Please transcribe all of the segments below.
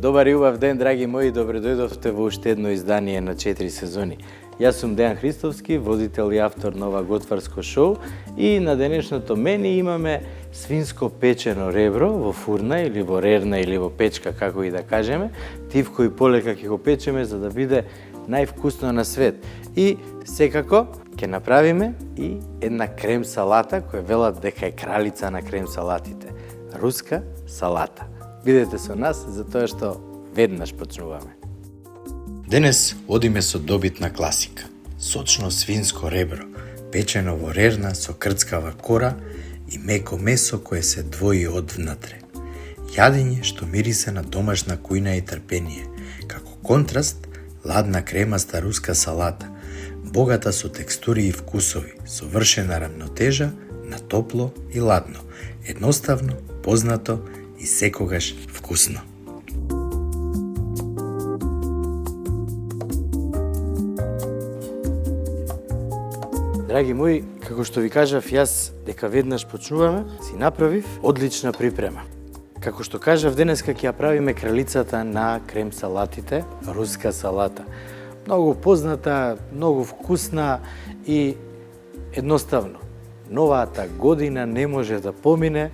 Добар и убав ден, драги мои, добредојдовте во уште едно издание на 4 сезони. Јас сум Дејан Христовски, водител и автор на ова готварско шоу и на денешното меню имаме свинско печено ребро во фурна или во рерна или во печка, како и да кажеме. Тивко и полека ќе го печеме за да биде највкусно на свет. И секако ќе направиме и една крем салата која велат дека е кралица на крем салатите. Руска салата. Бидете со нас затоа што веднаш почнуваме. Денес одиме со добитна класика. Сочно свинско ребро, печено во рерна со крцкава кора и меко месо кое се двои од внатре. Јадење што мирисе на домашна кујна и трпение. Како контраст, ладна кремаста руска салата, богата со текстури и вкусови, совршена рамнотежа на топло и ладно, едноставно, познато и секогаш вкусно. Драги мои, како што ви кажав јас дека веднаш почнуваме, си направив одлична припрема. Како што кажав, денеска ќе ја правиме кралицата на крем салатите, руска салата. Многу позната, многу вкусна и едноставно. Новата година не може да помине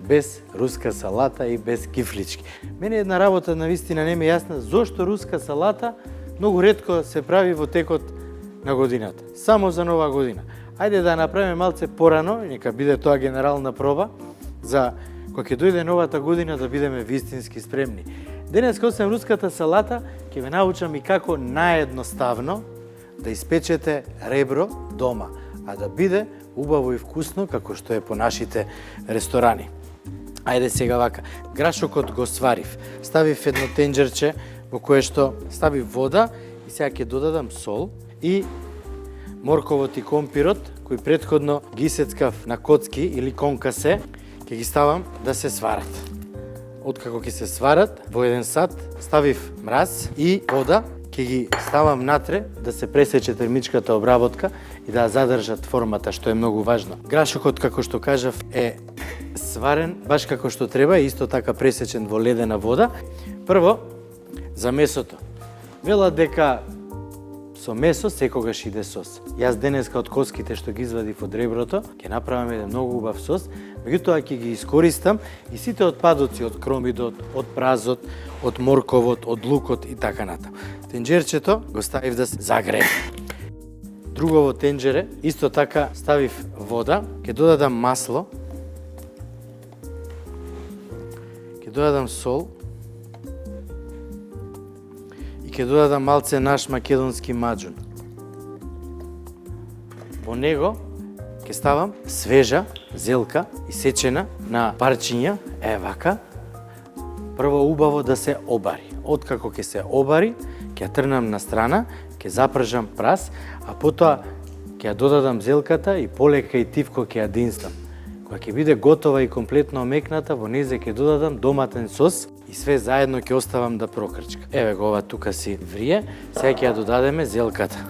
без руска салата и без кифлички. Мене една работа навистина не ми е јасна зошто руска салата многу ретко се прави во текот на годината. Само за нова година. Ајде да направиме малце порано, нека биде тоа генерална проба, за кога ќе дојде новата година да бидеме вистински спремни. Денес кога сам руската салата, ќе ве научам и како наједноставно да испечете ребро дома, а да биде убаво и вкусно како што е по нашите ресторани. Ајде сега вака, грашокот го сварив. Ставив едно тенџерче во кое што ставив вода и сега ќе додадам сол и морковот и компирот, кои претходно ги сецкав на коцки или конкасе, ќе ги ставам да се сварат. Откако ќе се сварат, во еден сат ставив мраз и вода, ќе ги ставам натре да се пресече термичката обработка и да задржат формата, што е многу важно. Грашокот, како што кажав, е сварен баш како што треба, исто така пресечен во ледена вода. Прво, за месото. Велат дека со месо секогаш иде сос. Јас денеска од коските што ги извадив од реброто, ќе направам еден многу убав сос, меѓутоа ќе ги искористам и сите отпадоци од кромидот, од празот, од морковот, од лукот и така натаму. Тенџерчето го ставив да се загрее. Другово тенџере, исто така ставив вода, ќе додадам масло, ќе додадам сол, ќе додадам малце наш македонски маџун. Во него ќе ставам свежа зелка исечена на парчиња, вака. Прво убаво да се обари. Откако ќе се обари, ќе ја трнам на страна, ќе запржам прас, а потоа ќе ја додадам зелката и полека и тивко ќе ја динстам. Кога ќе биде готова и комплетно омекната, во незе ќе додадам доматен сос и све заедно ќе оставам да прокрчка. Еве го, ова тука си врие, сега ќе ја додадеме зелката.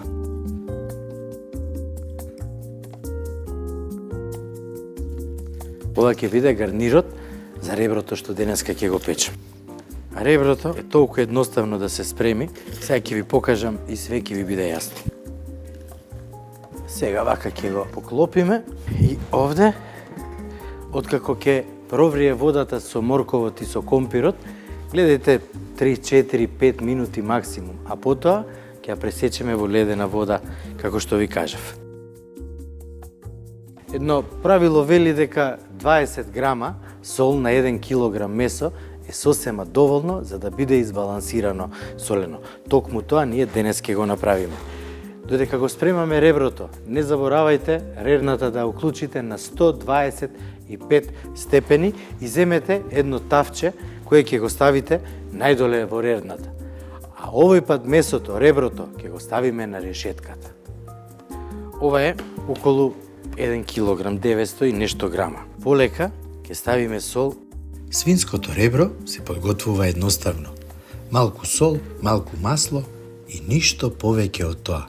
Ова ќе биде гарнирот за реброто што денеска ќе го печем. А реброто е толку едноставно да се спреми, сега ќе ви покажам и све ќе ви биде јасно. Сега вака ќе го поклопиме и овде, откако ќе проврие водата со морковот и со компирот, гледајте 3, 4, 5 минути максимум, а потоа ќе ја пресечеме во ледена вода, како што ви кажав. Едно правило вели дека 20 грама сол на 1 килограм месо е сосема доволно за да биде избалансирано солено. Токму тоа ние денес ќе го направиме. Додека го спремаме реброто, не заборавајте рерната да уклучите на 125 степени и земете едно тавче кое ќе го ставите најдоле во рерната. А овој пат месото, реброто, ќе го ставиме на решетката. Ова е околу 1 килограм, 900 и нешто грама. Полека ќе ставиме сол. Свинското ребро се подготвува едноставно. Малку сол, малку масло и ништо повеќе од тоа.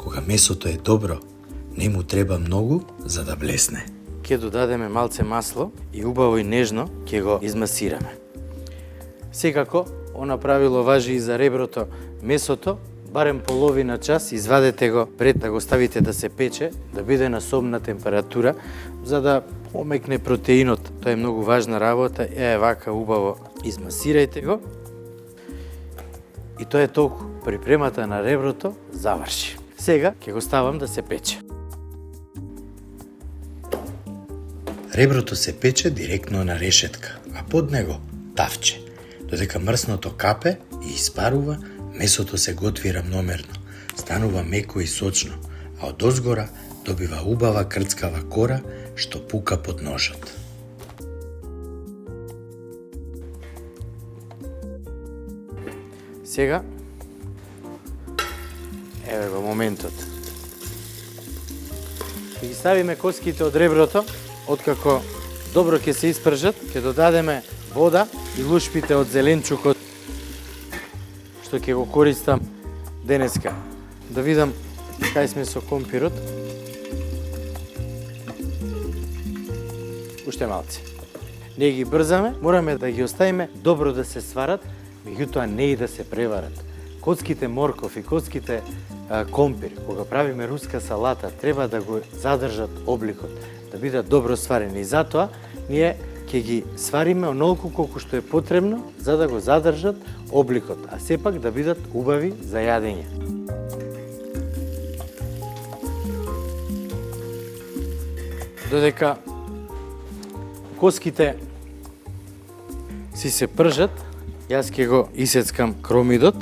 Кога месото е добро, не му треба многу за да блесне. Ќе додадеме малце масло и убаво и нежно ќе го измасираме. Секако, она правило важи и за реброто. Месото, барем половина час, извадете го пред да го ставите да се пече, да биде на собна температура, за да омекне протеинот. Тоа е многу важна работа. Вака убаво измасирајте го. И тоа е толку. Припремата на реброто заврши. Сега ќе го ставам да се пече. Реброто се пече директно на решетка, а под него тавче. Додека мрсното капе и испарува, месото се готви рамномерно, станува меко и сочно, а од озгора добива убава крцкава кора што пука под ножот. Сега, еве го моментот. Ќе ги ставиме коските од реброто, откако добро ќе се испржат, ќе додадеме вода и лушпите од зеленчукот, што ќе го користам денеска. Да видам кај сме со компирот. Уште малце. Не ги брзаме, мораме да ги оставиме добро да се сварат, меѓутоа не и да се преварат. Коцките морков и коцките компир, кога правиме руска салата, треба да го задржат обликот, да бидат добро сварени. И затоа ние ќе ги свариме онолку колку што е потребно за да го задржат обликот, а сепак да бидат убави за јадење. Додека коските си се пржат, јас ќе го исецкам кромидот.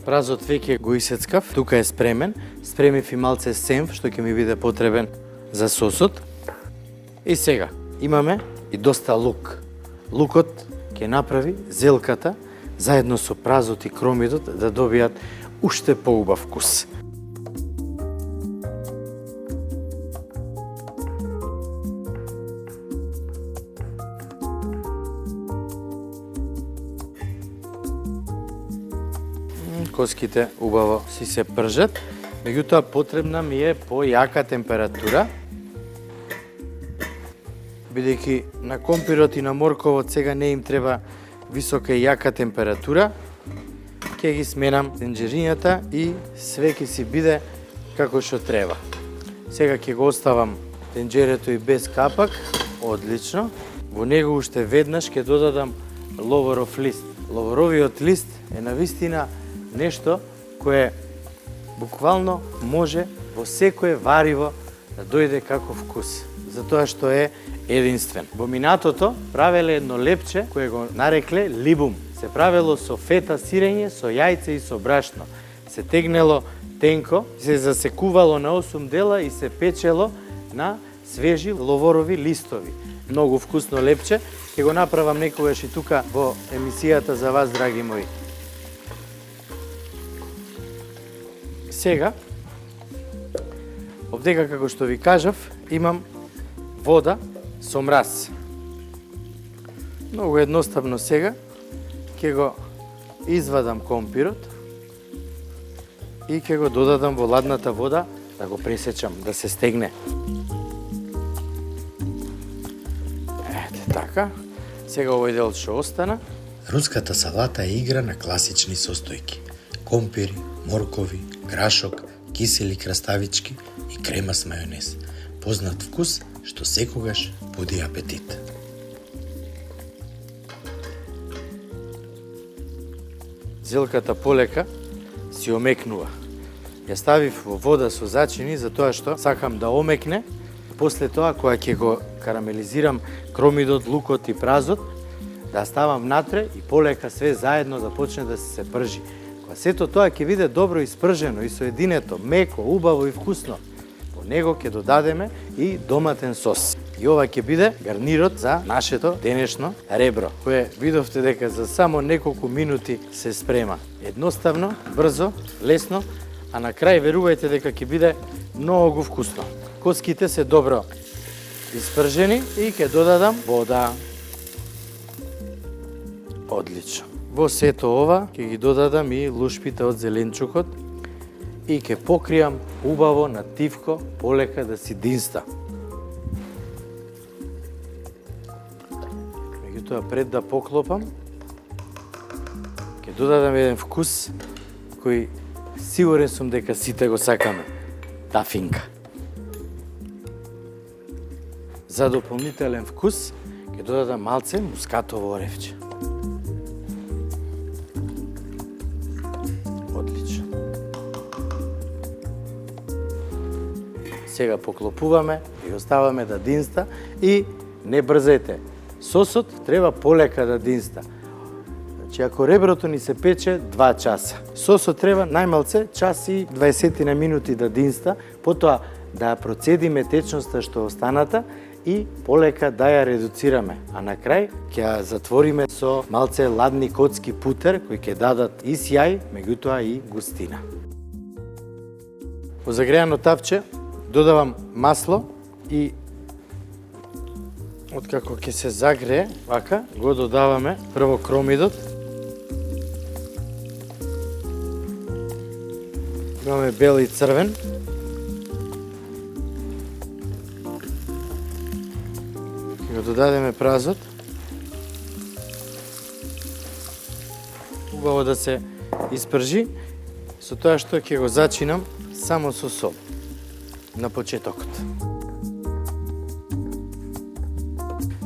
Празот веќе го исецкав, тука е спремен. Спремив и малце сенф, што ќе ми биде потребен за сосот. И сега, имаме и доста лук. Лукот ќе направи зелката, заедно со празот и кромидот, да добијат уште поубав вкус. Коските убаво си се пржат, меѓутоа потребна ми е појака температура, бидејќи на компирот и на морковот сега не им треба висока и јака температура. Ќе ги сменам тенџерињата и све ќе си биде како што треба. Сега ќе го оставам тенџерето и без капак, одлично. Во него уште веднаш ќе додадам ловоров лист. Ловоровиот лист е навистина нешто кое буквално може во секое вариво да дојде како вкус, затоа што е единствен. Во минатото правеле едно лепче кое го нарекле либум. Се правело со фета сирење, со јајце и со брашно. Се тегнело тенко, се засекувало на 8 дела и се печело на свежи ловорови листови. Многу вкусно лепче, ќе го направам некогаш и тука во емисијата за вас, драги мои. Сега, овдека, како што ви кажав, имам вода со мраз. Многу едноставно сега ќе го извадам компирот и ќе го додадам во ладната вода да го пресечам, да се стегне. Ете така. Сега овој дел што остана. Руската салата е игра на класични состојки. Компири, моркови, грашок, кисели краставички и крема с мајонез. Познат вкус што секогаш буди апетит. Зелката полека си омекнува. Ја ставив во вода со зачини затоа што сакам да омекне. После тоа, кога ќе го карамелизирам кромидот, лукот и празот, да ставам внатре и полека све заедно да почне да се пржи. Кога сето тоа ќе биде добро испржено и соединето, меко, убаво и вкусно, во него ќе додадеме и доматен сос. И ова ќе биде гарнирот за нашето денешно ребро, кое видовте дека за само неколку минути се спрема. Едноставно, брзо, лесно, а на крај верувајте дека ќе биде многу вкусно. Коските се добро испржени и ќе додадам вода. Одлично. Во сето ова ќе ги додадам и лушпите од зеленчукот и ќе покријам убаво на тивко, полека да си динста. Меѓутоа, пред да поклопам, ќе додадам еден вкус кој сигурен сум дека сите го сакаме. Тафинка. За дополнителен вкус ќе додадам малце мускатово оревче. Одлично. Сега поклопуваме и оставаме да динста и не брзајте. Сосот треба полека да динста. Значи, ако реброто ни се пече 2 часа, сосот треба најмалце час и 20 на минути да динста, потоа да процедиме течноста што останата и полека да ја редуцираме. А на крај ќе ја затвориме со малце ладни коцки путер кои ќе дадат и сјај, меѓутоа и густина. Во загреано тавче додавам масло и откако ќе се загрее, вака, го додаваме прво кромидот. Имаме бел и црвен. Го додадеме празот. Убаво да се испржи, со тоа што ќе го зачинам само со сол на почетокот.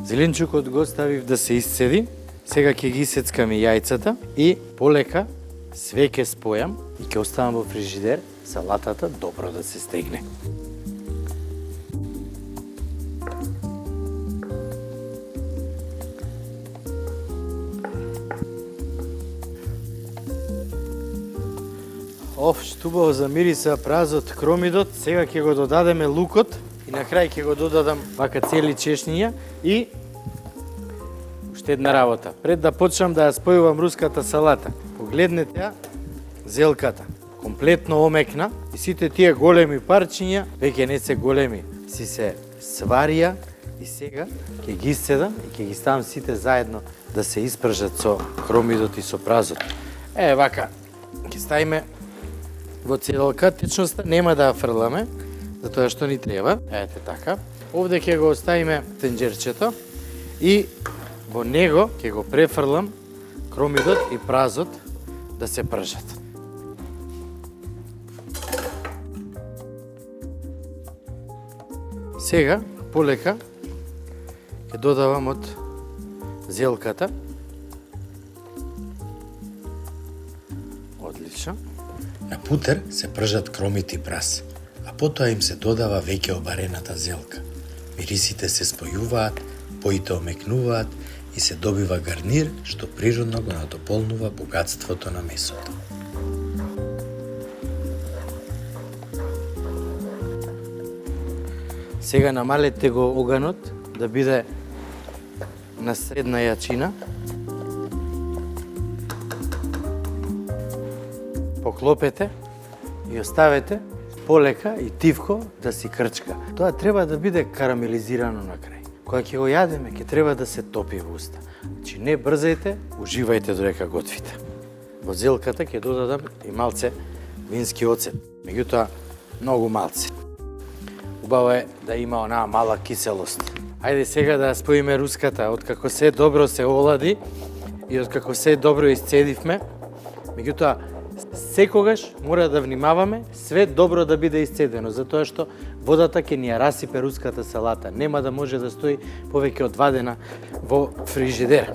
Зеленчукот го ставив да се исцеди. Сега ќе ги исецкам и јајцата и полека све ќе спојам и ќе оставам во фрижидер салатата добро да се стегне. Што убаво замириса празот, кромидот. Сега ќе го додадеме лукот и на крај ќе го додадам вака цели чешниња и уште една работа. Пред да почнам да ја спојувам руската салата, погледнете ја зелката. Комплетно омекна и сите тие големи парчиња веќе не се големи, си се сварија и сега ќе ги исцедам и ќе ги ставам сите заедно да се испржат со кромидот и со празот. Вака, ќе ставиме во целка, течноста нема да ја фрламе, затоа што ни треба. Ете така. Овде ќе го оставиме тенџерчето и во него ќе го префрлам кромидот и празот да се пржат. Сега, полека, ќе додавам од зелката. Одлично. На путер се пржат кромит и прас, а потоа им се додава веќе обарената зелка. Мирисите се спојуваат, боите омекнуваат и се добива гарнир што природно го надополнува богатството на месото. Сега намалете го оганот да биде на средна јачина. Поклопете и оставете полека и тивко да си крчка. Тоа треба да биде карамелизирано на крај. Кога ќе го јадеме, ќе треба да се топи во уста. Значи не брзајте, уживајте додека готвите. Во зелката ќе додадам и малце вински оцет, меѓутоа многу малце. Убаво е да има онаа мала киселост. Ајде сега да споиме руската, откако се добро се олади и откако се добро исцедивме, меѓутоа секогаш мора да внимаваме све добро да биде исцедено, затоа што водата ќе ни ја расипе руската салата. Нема да може да стои повеќе од 2 дена во фрижидер.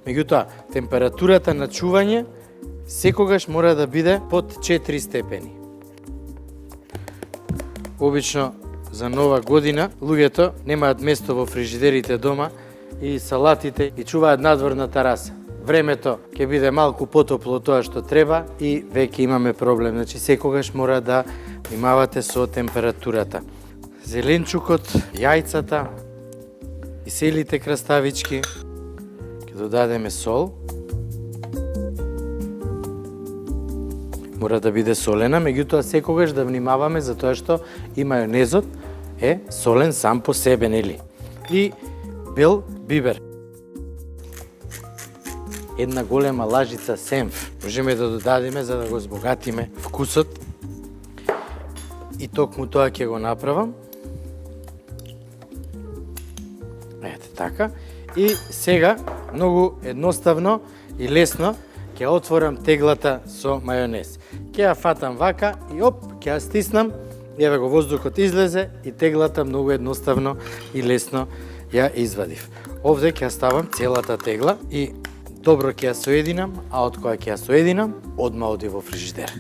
Меѓутоа, температурата на чување секогаш мора да биде под 4 степени. Обично за нова година луѓето немаат место во фрижидерите дома и салатите ги чуваат надвор на тераса. Времето ќе биде малку потопло тоа што треба и веќе имаме проблем. Значи секогаш мора да внимавате со температурата. Зеленчукот, јајцата и селите краставички ќе додадеме сол. Мора да биде солена, меѓутоа секогаш да внимаваме затоа што и мајонезот е солен сам по себе, нели? И бел бибер. една голема лажица сенф. Можеме да додадеме за да го збогатиме вкусот. И токму тоа ќе го направам. Ете така. И сега, многу едноставно и лесно, ќе отворам теглата со мајонез. Ќе ја фатам вака и оп, ќе ја стиснам, еве го воздухот излезе и теглата многу едноставно и лесно ја извадив. Овде ќе ја ставам целата тегла и добро ќе ја соединам, а од која ќе ја соединам, одма оди во фрижидер.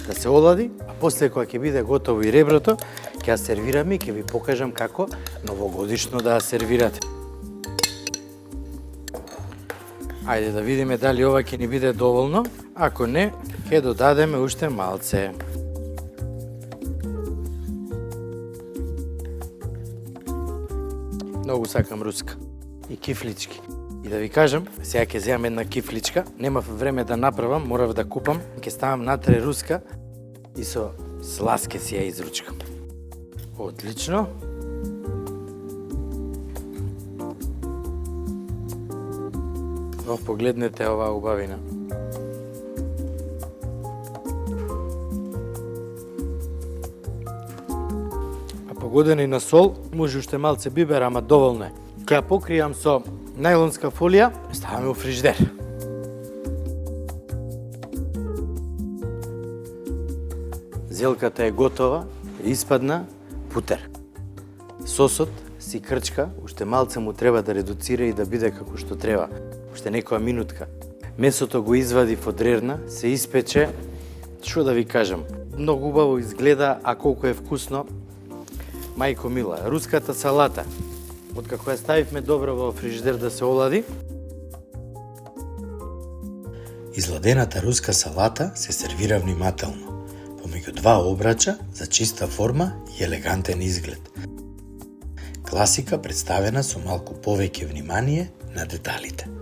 Да се олади, а после кога ќе биде готово и реброто, ќе ја сервирам и ќе ви покажам како новогодишно да ја сервирате. Ајде да видиме дали ова ќе ни биде доволно. Ако не, ќе додадеме уште малце. Многу сакам руска. И кифлички. И да ви кажам, сега ќе земам една кифличка. Немав време да направам, морав да купам. Ќе ставам натре руска и со слас ќе си ја изручкам. Одлично. Погледнете оваа убавина. А погодени на сол, може уште малце бибер, ама доволно е. Ќе ја покријам со најлонска фолија, ставаме у фрижидер. Зелката е готова, испадна путер. Сосот си крчка, уште малце му треба да редуцира и да биде како што треба. Уште некоја минутка. Месото го извадив од рерна, се испече, што да ви кажам, многу убаво изгледа, а колку е вкусно, мајко мила. Руската салата, откако ја ставивме добро во фрижидер да се олади. Изладената руска салата се сервира внимателно, помеѓу два обрача за чиста форма и елегантен изглед. Класика представена со малку повеќе внимание на деталите.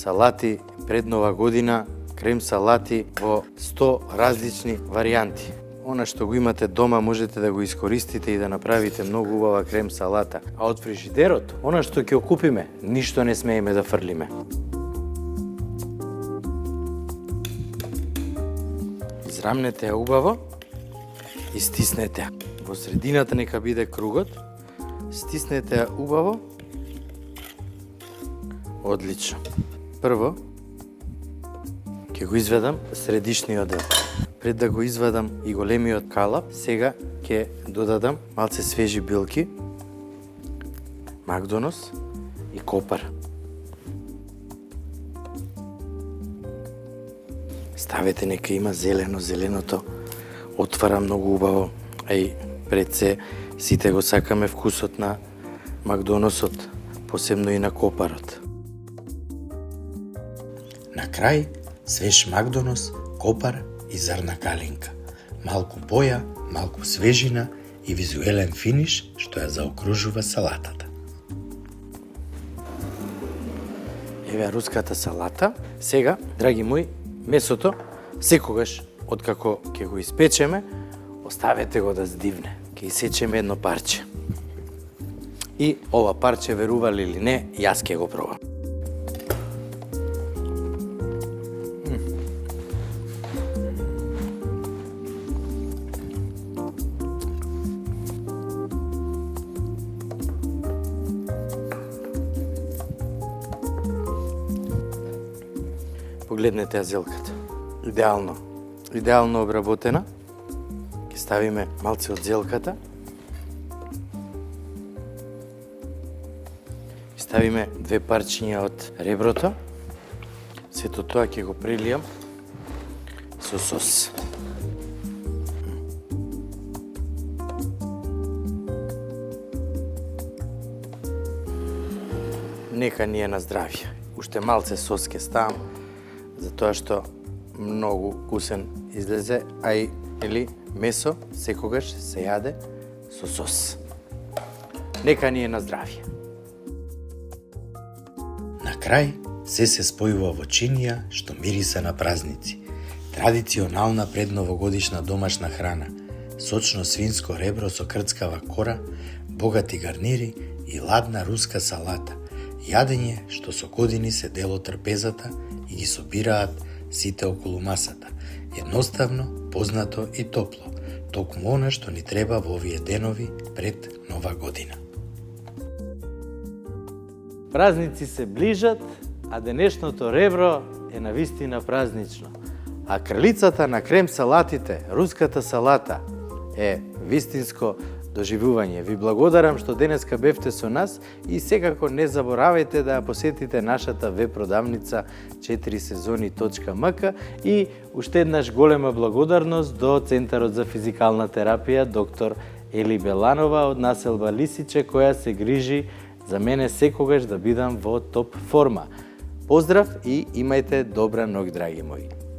Салати пред Нова година, крем салати во 100 различни варијанти. Она што го имате дома можете да го искористите и да направите многу убава крем салата. А од фрижидерот, она што ќе окупиме, ништо не смееме да фрлиме. Израмнете ја убаво и стиснете ја. Во средината нека биде кругот. Стиснете ја убаво. Одлично. Прво, ќе го изведам средишниот дел. Пред да го извадам и големиот калап, сега ќе додадам малце свежи билки, макдонос и копар. Ставете, нека има зелено, зеленото отвара многу убаво, а и пред се сите го сакаме вкусот на макдоносот, посебно и на копарот. На крај, свеж макдонос, копар и зарна калинка. Малку боја, малку свежина и визуелен финиш што ја заокружува салатата. Еве руската салата. Сега, драги мои, месото секогаш откако ќе го испечеме, оставете го да здивне. Ќе исечеме едно парче. И ова парче, верували или не, јас ќе го пробам. Погледнете ја зелката. Идеално обработена. Ќе ставиме малце од зелката. Ставиме 2 парчиња од реброто. Сето тоа ќе го прелијам со сос. Нека ни е на здравје. Уште малце сос ќе ставам, затоа што многу вкусен излезе, а и или месо секогаш се јаде со сос. Нека ни е на здравје. На крај, се спојува во чинија што мириса на празници. Традиционална предновогодишна домашна храна, сочно свинско ребро со крцкава кора, богати гарнири и ладна руска салата, јадење што со години се дел од трпезата и ги собираат сите околу масата. Едноставно, познато и топло, токму она што ни треба во овие денови пред Нова година. Празници се ближат, а денешното ребро е навистина празнично. А кралицата на крем салатите, руската салата, е вистинско доживување. Ви благодарам што денеска бевте со нас и секако не заборавајте да ја посетите нашата веб-продавница 4сезони.mk и уште еднаш голема благодарност до Центарот за физикална терапија доктор Ели Беланова од населба Лисиче, која се грижи за мене секогаш да бидам во топ форма. Поздрав и имајте добра ноќ, драги мои.